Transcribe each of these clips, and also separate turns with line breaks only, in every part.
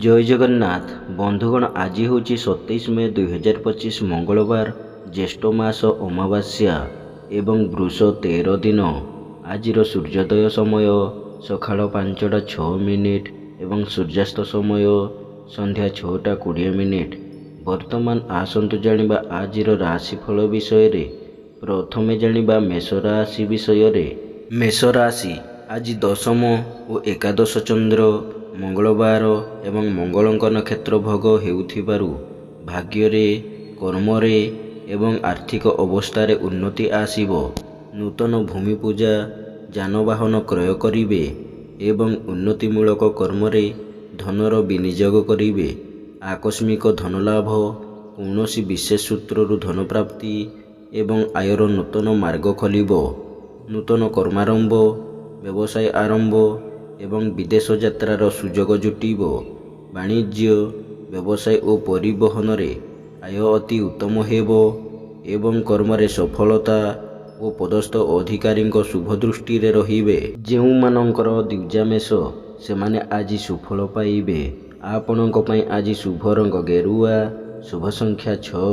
जय जगन्नाथ बंधुगण आज हूँ 27 मे 2025 मंगलवार ज्येष्ठ मास अमावास्या एवं वृष 13 दिन। आज सूर्योदय समय सकाळ 5टा 6 मिनिट एवं सूर्यास्त समय संध्या 6टा 20 मिनिट। वर्तमान आसतु जानिबा आज राशिफल विषय। प्रथमे जानिबा मेष राशि विषय। मेष राशि आज दशम और एकादश चंद्र मंगलवार एवं मंगलंक नक्षत्र भोग हेउथिबारु भाग्ୟରେ कर्मरे एवं आर्थिक अवस्था उन्नति आसीबो। नूतन भूमि पूजा जानवाहन क्रय करिवे एवं उन्नतिमूलक कर्मरे धनर विनियोग करिवे। आकस्मिक धनलाभ कौनसी विशेष सूत्रु धन प्राप्ति एवं आयर नूतन मार्ग खोलिबो। नूतन कर्मारंभ व्यवसाय आरंभ एवं विदेश यात्रार सुजोग जुटिबो। वाणिज्य व्यवसाय और परिवहन रे आय अति उत्तम हेबो एवं कर्मरे सफलता और पदस्थ अधिकारी शुभ दृष्टि रे रहिबे। जेउ मानकर द्विजा मेष से माने आज सुफल पाइबे। आपणक पई आज शुभ रंग गेरुआ, शुभ संख्या 6।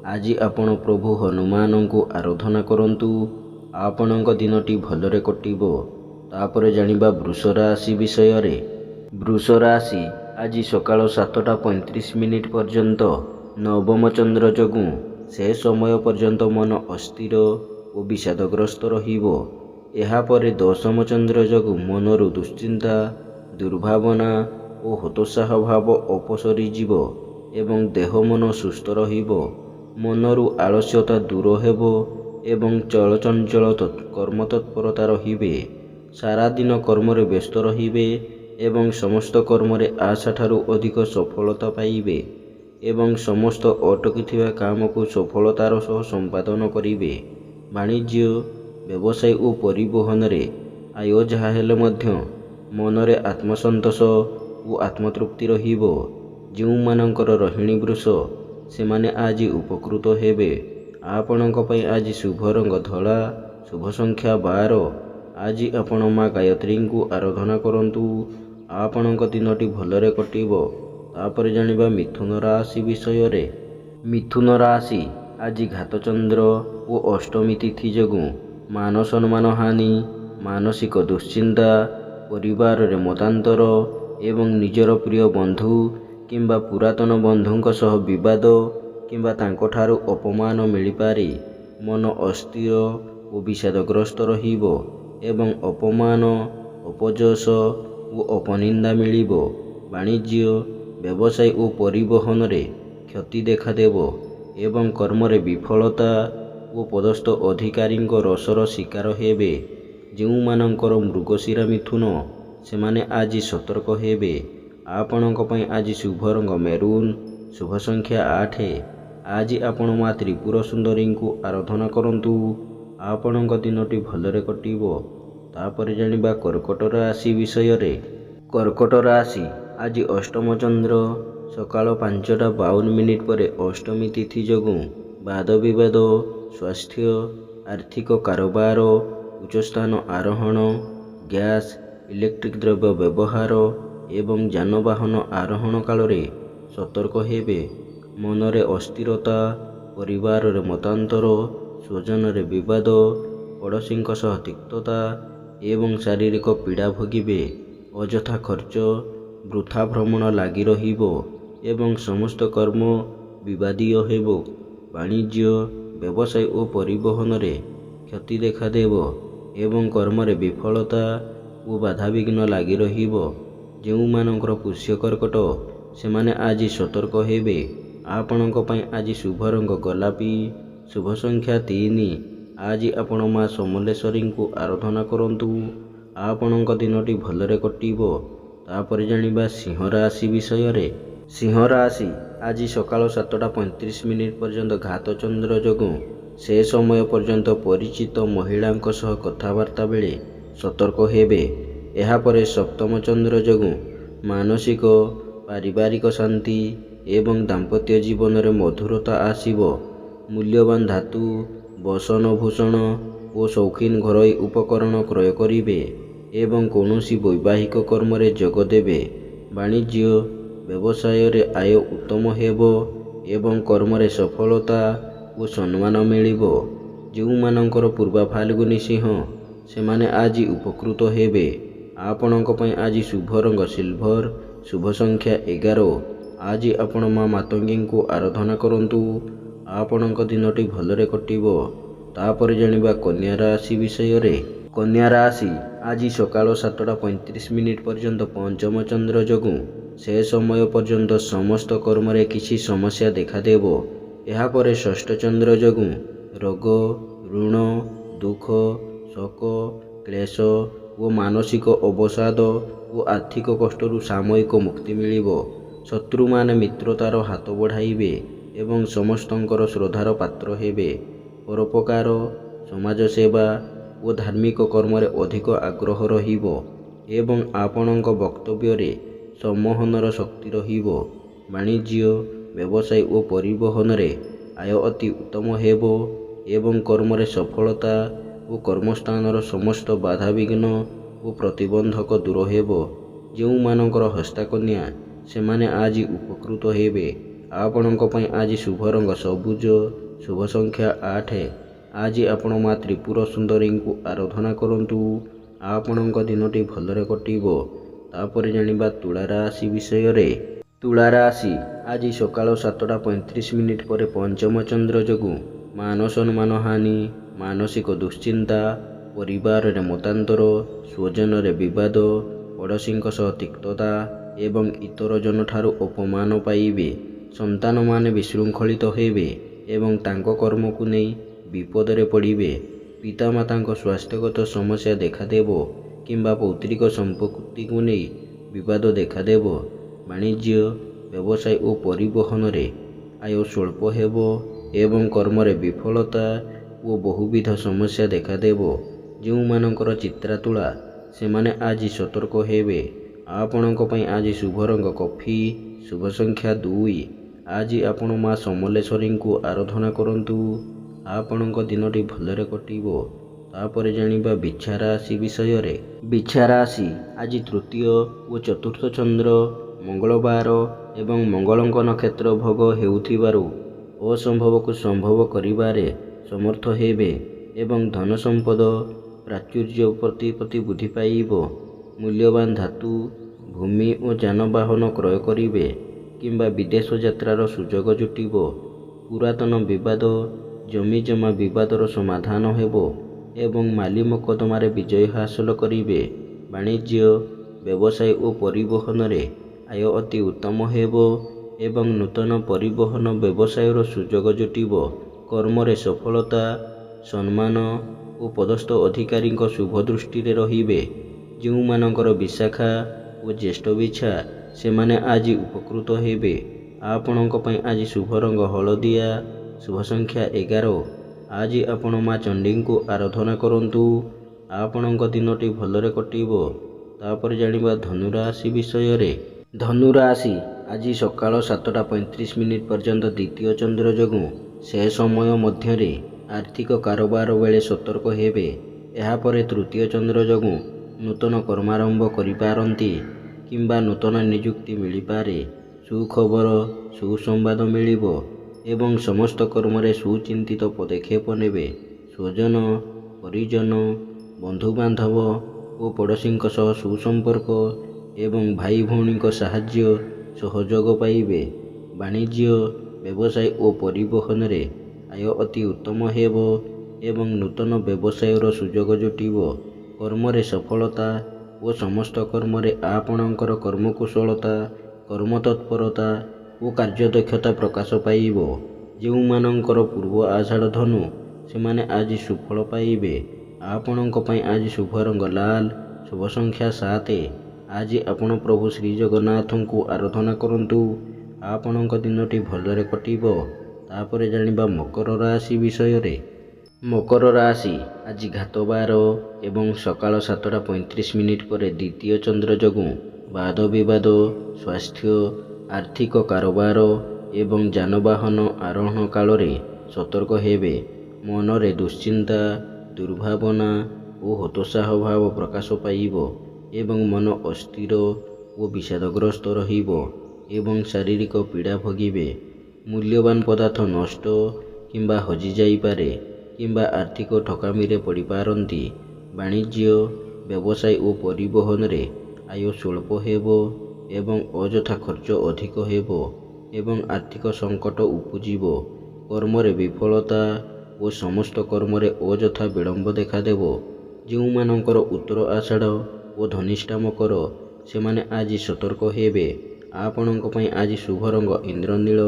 आज आपण प्रभु हनुमान को आराधना करंतु आपणक दिनटी भलरे कटिबो। तापर जानिबा वृष राशि विषय रे। वृष राशि आज सकाळ 7टा 35 मिनिट पर्यंत नवम चंद्र जोगु से समय पर्यंत मन अस्थिर और विषादग्रस्त रहिबो। एहा परे दशम चंद्र जोगु मनरु दुश्चिंता दुर्भावना और हतोत्साह भाव अपसरी जीवो एवं देह मन सुस्थ रहिबो। मनरु आलस्यता दूर हेबो एवं चलचंचल कर्म तत्परता रहिबे। सारा दिन कर्मरे व्यस्त रहिबे एवं समस्त कर्मरे आशा ठारू अधिक सफलता पाइबे एवं समस्त अटकी काम को सफलतार सह संपादन करिवे। वाणिज्य व्यवसाय और परिवहन रे आय जहा हेले मध्य मनरे आत्मसंतोष और आत्मतृप्ति रहिबो। जेउ मानकर रोहिणी वृष से माने आज उपकृत हेबे। आपणक पई आज शुभ रंग धला, शुभ संख्या 12। आज आपण माँ गायत्री को आराधना करंतु आपणक दिनटी भलरे कटिबो। तापर जानिबा मिथुन राशि विषय रे। मिथुन राशि आज घातचंद्र और अष्टमी तिथि जोगु मान सम्मान हानि, मानसिक दुश्चिंता, परिवार रे मतांतर एवं निजर प्रिय बंधु किंबा पुरातन बंधुंक सह विवाद किंबा तांको ठारू अपमान मिलिपारे। मन अस्थिर और विषादग्रस्त रहिबो एवं अपमान, अपजस और अपनिंदा मिलिबो। वाणिज्य व्यवसाय और परिवहन रे क्षति देखा देबो एवं कर्मरे विफलता और पदस्थ अधिकारी रसर शिकार हेबे। जेउ मानकर मृगशिरा मिथुन से माने आज सतर्क हेबे। आपणक पई आज शुभ रंग मेरून, शुभ संख्या 8। आज आपण माँ त्रिपुर सुंदरी को आराधना करंतु आपणक दिनटी भलरे कटिबो। तापर जानिबा कर्कट राशि विषय रे। कर्कट राशि आज अष्टम चंद्र सकाळ 5टा 52 मिनिट पर अष्टमी तिथि जोगु वाद विवाद, स्वास्थ्य, आर्थिक कारोबार, उच्च स्थान आरोहण, गैस इलेक्ट्रिक द्रव्य व्यवहार एवं जानवाहन आरोहण काल रे सतर्क हेबे। मनरे अस्थिरता, परिवार रे मतांतर, स्वजन रे विवाद, पड़ोसी सह तिक्तता एवं शारीरिक पीड़ा भोगिबे। अजथा खर्च, वृथा भ्रमण लागी रहिबो एवं समस्त कर्म विवादीय हेबो। वाणिज्य व्यवसाय और परिवहन रे क्षति देखा देबो एवं कर्मरे विफलता और बाधाविघ्न लागी रहिबो। जेउ मानकर पुष्य कर्कट से माने आज सतर्क हेबे। आपणक पई आज शुभ रंग गोलापी, शुभ संख्या 3। आज आपण माँ समलेश्वरी को आराधना करंतु आपणक दिनटी भलरे कटिबो। तापर जानिबा सिंह राशि विषय रे। सिंह राशि आज सकाळ 7टा 35 मिनिट पर्यंत घातचंद्र जोगु से समय पर्यंत परिचित महिला सह कथबार्ता बेले सतर्क हेबे। एहा परे सप्तम चंद्र जोगु मानसिक पारिवारिक शांति एवं दाम्पत्य जीवन रे मधुरता आसीबो। मूल्यवान धातु, बसन और शौकीन घरोई उपकरण क्रय करिवे एवं कौनसी वैवाहिक कर्म रे जोग देबे। वाणिज्य ବ୍ୟବସାୟରେ ଆୟ ଉତ୍ତମ ହେବ ଏବଂ କର୍ମରେ ସଫଳତା ଓ ସମ୍ମାନ ମିଳିବ। ଯେଉଁମାନଙ୍କର ପୂର୍ବା ଫାଲ୍ଗୁନୀ ସିଂହ ସେମାନେ ଆଜି ଉପକୃତ ହେବେ। ଆପଣଙ୍କ ପାଇଁ ଆଜି ଶୁଭ ରଙ୍ଗ ସିଲଭର, ଶୁଭ ସଂଖ୍ୟା 11। ଆଜି ଆପଣ ମା ମାତଙ୍ଗୀଙ୍କୁ ଆରାଧନା କରନ୍ତୁ। ଆପଣଙ୍କ ଦିନଟି ଭଲରେ କଟିବ। ତାପରେ ଜାଣିବା କନ୍ୟା ରାଶି ବିଷୟରେ। କନ୍ୟା ରାଶି ଆଜି ସକାଳ 7:35 ପର୍ଯ୍ୟନ୍ତ ପଞ୍ଚମ ଚନ୍ଦ୍ର ଯୋଗୁଁ ସେ ସମୟ ପର୍ଯ୍ୟନ୍ତ ସମସ୍ତ କର୍ମରେ କିଛି ସମସ୍ୟା ଦେଖାଦେବ। ଏହାପରେ ଷଷ୍ଠ ଚନ୍ଦ୍ର ଯୋଗୁଁ ରୋଗ, ଋଣ, ଦୁଃଖ, ଶୋକ, କ୍ଲେଶ ଓ ମାନସିକ ଅବସାଦ ଓ ଆର୍ଥିକ କଷ୍ଟରୁ ସାମୟିକ ମୁକ୍ତି ମିଳିବ। ଶତ୍ରୁମାନେ ମିତ୍ରତାର ହାତ ବଢ଼ାଇବେ ଏବଂ ସମସ୍ତଙ୍କର ଶ୍ରଦ୍ଧାର ପାତ୍ର ହେବେ। ପରୋପକାର, ସମାଜସେବା ଓ ଧାର୍ମିକ କର୍ମରେ ଅଧିକ ଆଗ୍ରହ ରହିବ ଏବଂ ଆପଣଙ୍କ ବକ୍ତବ୍ୟରେ ସମ୍ମୋହନର ଶକ୍ତି ରହିବ। ବାଣିଜ୍ୟ, ବ୍ୟବସାୟ ଓ ପରିବହନରେ ଆୟ ଅତି ଉତ୍ତମ ହେବ ଏବଂ କର୍ମରେ ସଫଳତା ଓ କର୍ମସ୍ଥାନର ସମସ୍ତ ବାଧାବିଘ୍ନ ଓ ପ୍ରତିବନ୍ଧକ ଦୂର ହେବ। ଯେଉଁମାନଙ୍କର ହସ୍ତାକନ୍ୟା ସେମାନେ ଆଜି ଉପକୃତ ହେବେ। ଆପଣଙ୍କ ପାଇଁ ଆଜି ଶୁଭ ରଙ୍ଗ ସବୁଜ, ଶୁଭ ସଂଖ୍ୟା 8। ଆଜି ଆପଣ ମା ତ୍ରିପୁର ସୁନ୍ଦରୀଙ୍କୁ ଆରାଧନା କରନ୍ତୁ। ଆପଣଙ୍କ ଦିନଟି ଭଲରେ କଟିବ। ତାପରେ ଜାଣିବା ତୁଳା ରାଶି ବିଷୟରେ। ତୁଳା ରାଶି ଆଜି ସକାଳ 7:35 ପରେ ପଞ୍ଚମ ଚନ୍ଦ୍ର ଯୋଗୁଁ ମାନ ସମ୍ମାନ ହାନି, ମାନସିକ ଦୁଶ୍ଚିନ୍ତା, ପରିବାରରେ ମତାନ୍ତର, ସ୍ୱଜନରେ ବିବାଦ, ପଡ଼ୋଶୀଙ୍କ ସହ ତିକ୍ତତା ଏବଂ ଇତର ଜନଠାରୁ ଅପମାନ ପାଇବେ। ସନ୍ତାନମାନେ ବିଶୃଙ୍ଖଳିତ ହେବେ ଏବଂ ତାଙ୍କ କର୍ମକୁ ନେଇ ବିପଦରେ ପଡ଼ିବେ। ପିତାମାତାଙ୍କ ସ୍ୱାସ୍ଥ୍ୟଗତ ସମସ୍ୟା ଦେଖାଦେବ କିମ୍ବା ପୈତୃକ ସମ୍ପତ୍ତିକୁ ନେଇ ବିବାଦ ଦେଖାଦେବ। ବାଣିଜ୍ୟ, ବ୍ୟବସାୟ ଓ ପରିବହନରେ ଆୟ ସ୍ୱଳ୍ପ ହେବ ଏବଂ କର୍ମରେ ବିଫଳତା ଓ ବହୁବିଧ ସମସ୍ୟା ଦେଖାଦେବ। ଯେଉଁମାନଙ୍କର ଚିତ୍ରା ତୁଳା ସେମାନେ ଆଜି ସତର୍କ ହେବେ। ଆପଣଙ୍କ ପାଇଁ ଆଜି ଶୁଭ ରଙ୍ଗ କଫି, ଶୁଭ ସଂଖ୍ୟା 2। ଆଜି ଆପଣ ମା ସମଲେଶ୍ୱରୀଙ୍କୁ ଆରାଧନା କରନ୍ତୁ। ଆପଣଙ୍କ ଦିନଟି ଭଲରେ କଟିବ। ତାପରେ ଜାଣିବା ବିଛା ରାଶି ବିଷୟରେ। ବିଛା ରାଶି ଆଜି ତୃତୀୟ ଓ ଚତୁର୍ଥ ଚନ୍ଦ୍ର ମଙ୍ଗଳବାର ଏବଂ ମଙ୍ଗଳଙ୍କ ନକ୍ଷତ୍ର ଭୋଗ ହେଉଥିବାରୁ ଅସମ୍ଭବକୁ ସମ୍ଭବ କରିବାରେ ସମର୍ଥ ହେବେ ଏବଂ ଧନ ସମ୍ପଦ ପ୍ରାଚୁର୍ଯ୍ୟ ପ୍ରତିପତ୍ତି ବୃଦ୍ଧି ପାଇବ। ମୂଲ୍ୟବାନ ଧାତୁ, ଭୂମି ଓ ଯାନବାହନ କ୍ରୟ କରିବେ କିମ୍ବା ବିଦେଶ ଯାତ୍ରାର ସୁଯୋଗ ଜୁଟିବ। ପୁରାତନ ବିବାଦ, ଜମିଜମା ବିବାଦର ସମାଧାନ ହେବ ଏବଂ ମାଲି ମକଦ୍ଦମାରେ ବିଜୟ ହାସଲ କରିବେ। ବାଣିଜ୍ୟ, ବ୍ୟବସାୟ ଓ ପରିବହନରେ ଆୟ ଅତି ଉତ୍ତମ ହେବ ଏବଂ ନୂତନ ପରିବହନ ବ୍ୟବସାୟର ସୁଯୋଗ ଜୁଟିବ। କର୍ମରେ ସଫଳତା, ସମ୍ମାନ ଓ ପଦସ୍ଥ ଅଧିକାରୀଙ୍କ ଶୁଭ ଦୃଷ୍ଟିରେ ରହିବେ। ଯେଉଁମାନଙ୍କର ବିଶାଖା ଓ ଜ୍ୟେଷ୍ଠ ବିଛା ସେମାନେ ଆଜି ଉପକୃତ ହେବେ। ଆପଣଙ୍କ ପାଇଁ ଆଜି ଶୁଭ ରଙ୍ଗ ହଳଦିଆ, ଶୁଭ ସଂଖ୍ୟା 11। ଆଜି ଆପଣ ମା ଚଣ୍ଡୀଙ୍କୁ ଆରାଧନା କରନ୍ତୁ। ଆପଣଙ୍କ ଦିନଟି ଭଲରେ କଟିବ। ତାପରେ ଜାଣିବା ଧନୁ ରାଶି ବିଷୟରେ। ଧନୁ ରାଶି ଆଜି ସକାଳ 7:35 ପର୍ଯ୍ୟନ୍ତ ଦ୍ୱିତୀୟ ଚନ୍ଦ୍ର ଯୋଗୁଁ ସେ ସମୟ ମଧ୍ୟରେ ଆର୍ଥିକ କାରବାର ବେଳେ ସତର୍କ ହେବେ। ଏହାପରେ ତୃତୀୟ ଚନ୍ଦ୍ର ଯୋଗୁଁ ନୂତନ କର୍ମାରମ୍ଭ କରିପାରନ୍ତି କିମ୍ବା ନୂତନ ନିଯୁକ୍ତି ମିଳିପାରେ। ସୁଖବର, ସୁସମ୍ବାଦ ମିଳିବ ଏବଂ ସମସ୍ତ କର୍ମରେ ସୁଚିନ୍ତିତ ପଦକ୍ଷେପ ନେବେ। ସ୍ୱଜନ, ପରିଜନ, ବନ୍ଧୁବାନ୍ଧବ ଓ ପଡ଼ୋଶୀଙ୍କ ସହ ସୁସମ୍ପର୍କ ଏବଂ ଭାଇ ଭଉଣୀଙ୍କ ସାହାଯ୍ୟ ସହଯୋଗ ପାଇବେ। ବାଣିଜ୍ୟ, ବ୍ୟବସାୟ ଓ ପରିବହନରେ ଆୟ ଅତି ଉତ୍ତମ ହେବ ଏବଂ ନୂତନ ବ୍ୟବସାୟର ସୁଯୋଗ ଜୁଟିବ। କର୍ମରେ ସଫଳତା ଓ ସମସ୍ତ କର୍ମରେ ଆପଣଙ୍କର କର୍ମକୁଶଳତା, କର୍ମତତ୍ପରତା ଓ କାର୍ଯ୍ୟଦକ୍ଷତା ପ୍ରକାଶ ପାଇବ। ଯେଉଁମାନଙ୍କର ପୂର୍ବ ଆଷାଢ଼ ଧନୁ ସେମାନେ ଆଜି ସୁଫଳ ପାଇବେ। ଆପଣଙ୍କ ପାଇଁ ଆଜି ଶୁଭ ରଙ୍ଗ ଲାଲ, ଶୁଭ ସଂଖ୍ୟା 7। ଆଜି ଆପଣ ପ୍ରଭୁ ଶ୍ରୀଜଗନ୍ନାଥଙ୍କୁ ଆରାଧନା କରନ୍ତୁ। ଆପଣଙ୍କ ଦିନଟି ଭଲରେ କଟିବ। ତାପରେ ଜାଣିବା ମକର ରାଶି ବିଷୟରେ। ମକର ରାଶି ଆଜି ଘାତବାର ଏବଂ ସକାଳ 7:35 ପରେ ଦ୍ୱିତୀୟ ଚନ୍ଦ୍ର ଯୋଗୁଁ ବାଦ ବିବାଦ, ସ୍ୱାସ୍ଥ୍ୟ, ଆର୍ଥିକ କାରବାର ଏବଂ ଯାନବାହନ ଆରୋହଣ କାଳରେ ସତର୍କ ହେବେ। ମନରେ ଦୁଶ୍ଚିନ୍ତା, ଦୁର୍ଭାବନା ଓ ହତୋତ୍ସାହ ଭାବ ପ୍ରକାଶ ପାଇବ ଏବଂ ମନ ଅସ୍ଥିର ଓ ବିଷାଦଗ୍ରସ୍ତ ରହିବ। ଏବଂ ଶାରୀରିକ ପୀଡ଼ା ଭୋଗିବେ। ମୂଲ୍ୟବାନ ପଦାର୍ଥ ନଷ୍ଟ କିମ୍ବା ହଜିଯାଇପାରେ କିମ୍ବା ଆର୍ଥିକ ଠକାମିରେ ପଡ଼ିପାରନ୍ତି। ବାଣିଜ୍ୟ, ବ୍ୟବସାୟ ଓ ପରିବହନରେ ଆୟ ସ୍ୱଳ୍ପ ହେବ ଏବଂ ଅଯଥା ଖର୍ଚ୍ଚ ଅଧିକ ହେବ ଏବଂ ଆର୍ଥିକ ସଙ୍କଟ ଉପୁଜିବ। କର୍ମରେ ବିଫଳତା ଓ ସମସ୍ତ କର୍ମରେ ଅଯଥା ବିଳମ୍ବ ଦେଖାଦେବ। ଯେଉଁମାନଙ୍କର ଉତ୍ତର ଆଷାଢ଼ ଓ ଧନିଷ୍ଠା ମକର, ସେମାନେ ଆଜି ସତର୍କ ହେବେ। ଆପଣଙ୍କ ପାଇଁ ଆଜି ଶୁଭ ରଙ୍ଗ ଇନ୍ଦ୍ରନୀଳ,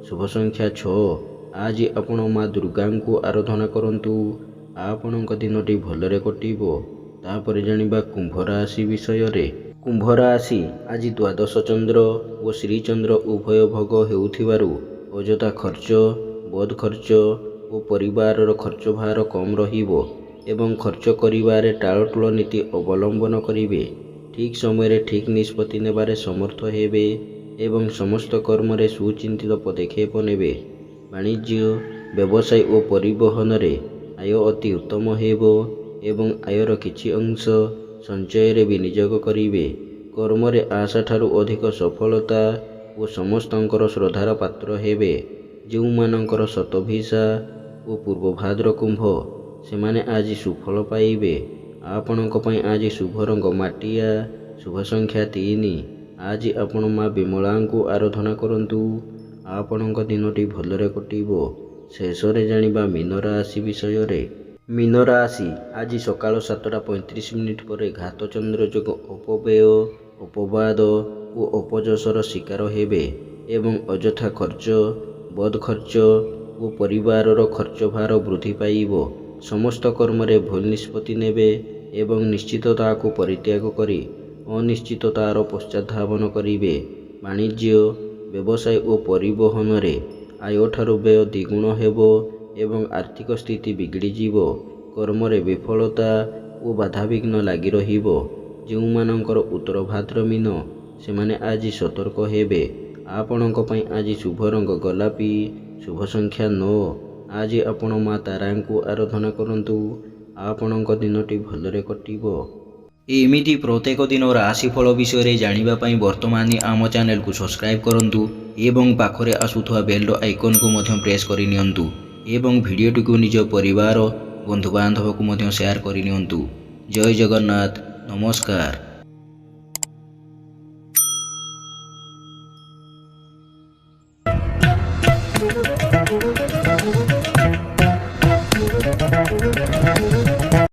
ଶୁଭ ସଂଖ୍ୟା 6। ଆଜି ଆପଣ ମା ଦୁର୍ଗାଙ୍କୁ ଆରାଧନା କରନ୍ତୁ। ଆପଣଙ୍କ ଦିନଟି ଭଲରେ କଟିବ। ତାପରେ ଜାଣିବା କୁମ୍ଭ ରାଶି ବିଷୟରେ। କୁମ୍ଭ ରାଶି ଆଜି ଦ୍ୱାଦଶ ଚନ୍ଦ୍ର ଓ ଶ୍ରୀଚନ୍ଦ୍ର ଉଭୟ ଭୋଗ ହେଉଥିବାରୁ ଅଯଥା ଖର୍ଚ୍ଚ, ବଦ ଖର୍ଚ୍ଚ ଓ ପରିବାରର ଖର୍ଚ୍ଚ ଭାର କମ୍ ରହିବ ଏବଂ ଖର୍ଚ୍ଚ କରିବାରେ ଟାଳଟୁଳ ନୀତି ଅବଲମ୍ବନ କରିବେ। ଠିକ୍ ସମୟରେ ଠିକ୍ ନିଷ୍ପତ୍ତି ନେବାରେ ସମର୍ଥ ହେବେ ଏବଂ ସମସ୍ତ କର୍ମରେ ସୁଚିନ୍ତିତ ପଦକ୍ଷେପ ନେବେ। ବାଣିଜ୍ୟ, ବ୍ୟବସାୟ ଓ ପରିବହନରେ ଆୟ ଅତି ଉତ୍ତମ ହେବ ଏବଂ ଆୟର କିଛି ଅଂଶ ସଞ୍ଚୟରେ ବିନିଯୋଗ କରିବେ। କର୍ମରେ ଆଶାଠାରୁ ଅଧିକ ସଫଳତା ଓ ସମସ୍ତଙ୍କର ଶ୍ରଦ୍ଧାର ପାତ୍ର ହେବେ। ଯେଉଁମାନଙ୍କର ଶତଭିସା ଓ ପୂର୍ବଭାଦ୍ର କୁମ୍ଭ, ସେମାନେ ଆଜି ସୁଫଳ ପାଇବେ। ଆପଣଙ୍କ ପାଇଁ ଆଜି ଶୁଭ ରଙ୍ଗ ମାଟିଆ, ଶୁଭ ସଂଖ୍ୟା 3। ଆଜି ଆପଣ ମା ବିମଳାଙ୍କୁ ଆରାଧନା କରନ୍ତୁ। ଆପଣଙ୍କ ଦିନଟି ଭଲରେ କଟିବ। ଶେଷରେ ଜାଣିବା ମୀନ ରାଶି ବିଷୟରେ। ମୀନ ରାଶି ଆଜି ସକାଳ 7:35 ପରେ ଘାତ ଚନ୍ଦ୍ର ଯୋଗ ଅପବ୍ୟୟ, ଅପବାଦ ଓ ଅପଯଶର ଶିକାର ହେବେ ଏବଂ ଅଯଥା ଖର୍ଚ୍ଚ, ବଦ ଖର୍ଚ୍ଚ ଓ ପରିବାରର ଖର୍ଚ୍ଚ ଭାର ବୃଦ୍ଧି ପାଇବ। ସମସ୍ତ କର୍ମରେ ଭୁଲ ନିଷ୍ପତ୍ତି ନେବେ ଏବଂ ନିଶ୍ଚିତ ତାହାକୁ ପରିତ୍ୟାଗ କରି ଅନିଶ୍ଚିତତାର ପଶ୍ଚାତଧାବନ କରିବେ। ବାଣିଜ୍ୟ, ବ୍ୟବସାୟ ଓ ପରିବହନରେ ଆୟଠାରୁ ବ୍ୟୟ ଦ୍ୱିଗୁଣ ହେବ ଏବଂ ଆର୍ଥିକ ସ୍ଥିତି ବିଗିଡ଼ିଯିବ। କର୍ମରେ ବିଫଳତା ଓ ବାଧାବିଘ୍ନ ଲାଗି ରହିବ। ଯେଉଁମାନଙ୍କର ଉତ୍ତର ଭାଦ୍ର ମୀନ, ସେମାନେ ଆଜି ସତର୍କ ହେବେ। ଆପଣଙ୍କ ପାଇଁ ଆଜି ଶୁଭ ରଙ୍ଗ ଗୋଲାପୀ, ଶୁଭ ସଂଖ୍ୟା 9। ଆଜି ଆପଣ ମା ତାରାଙ୍କୁ ଆରାଧନା କରନ୍ତୁ। ଆପଣଙ୍କ ଦିନଟି ଭଲରେ କଟିବ। ଏମିତି ପ୍ରତ୍ୟେକ ଦିନ ରାଶିଫଳ ବିଷୟରେ ଜାଣିବା ପାଇଁ ବର୍ତ୍ତମାନ ଆମ ଚ୍ୟାନେଲକୁ ସବସ୍କ୍ରାଇବ୍ କରନ୍ତୁ ଏବଂ ପାଖରେ ଆସୁଥିବା ବେଲ୍ର ଆଇକନ୍କୁ ମଧ୍ୟ ପ୍ରେସ୍ କରିନିଅନ୍ତୁ ଏବଂ ଭିଡ଼ିଓଟିକୁ ନିଜ ପରିବାର, ବନ୍ଧୁବାନ୍ଧବକୁ ମଧ୍ୟ ସେୟାର କରିନିଅନ୍ତୁ। ଜୟ ଜଗନ୍ନାଥ। ନମସ୍କାର।